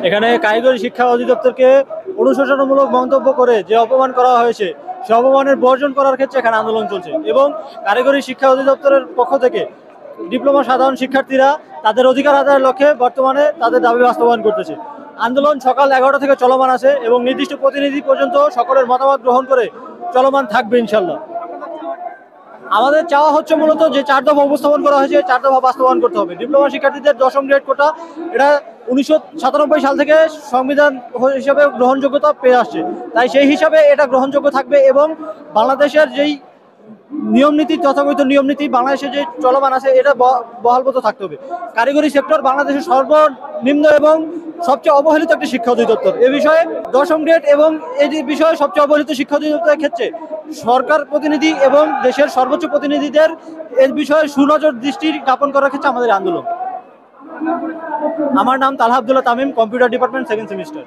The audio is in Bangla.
এখানে কারিগরি শিক্ষা অধিদপ্তরকে অনুশোচনামূলক মন্তব্য করে যে অপমান করা হয়েছে, সে অপমানের বর্জন করার ক্ষেত্রে এখানে আন্দোলন চলছে। এবং কারিগরি শিক্ষা অধিদপ্তরের পক্ষ থেকে ডিপ্লোমা সাধারণ শিক্ষার্থীরা তাদের অধিকার আদায়ের লক্ষ্যে বর্তমানে তাদের দাবি বাস্তবায়ন করতেছে। আন্দোলন সকাল 11টা থেকে চলমান আছে এবং নির্দিষ্ট প্রতিনিধি পর্যন্ত সকলের মতামত গ্রহণ করে চলমান থাকবে ইনশাল্লাহ। আমাদের চাওয়া হচ্ছে মূলত যে 4 দফা উপস্থাপন করা হয়েছে, 4 দফা বাস্তবায়ন করতে হবে। ডিপ্লোমা শিক্ষার্থীদের 10ম গ্রেড কোটা, এটা 1997 সাল থেকে সংবিধান হিসাবে গ্রহণযোগ্যতা পেয়ে আসছে, তাই সেই হিসাবে এটা গ্রহণযোগ্য থাকবে। এবং বাংলাদেশের যেই নিয়মনীতি, তথাকথিত নিয়মনীতি বাংলাদেশে যে চলমান আছে, এটা বহালবত থাকতে হবে। কারিগরি সেক্টর বাংলাদেশের সর্বনিম্ন এবং সবচেয়ে অবহেলিত একটি শিক্ষা অধিদপ্তর। এ বিষয়ে 10ম গ্রেড এবং এই বিষয়ে সবচেয়ে অবহেলিত শিক্ষা অধিদপ্তরের ক্ষেত্রে সরকার প্রতিনিধি এবং দেশের সর্বোচ্চ প্রতিনিধিদের এই বিষয়ে সুনজর দৃষ্টি জ্ঞাপন করার ক্ষেত্রে আমাদের আন্দোলন। আমার নাম Talha Abdullah Tamim, computer department 2nd semester.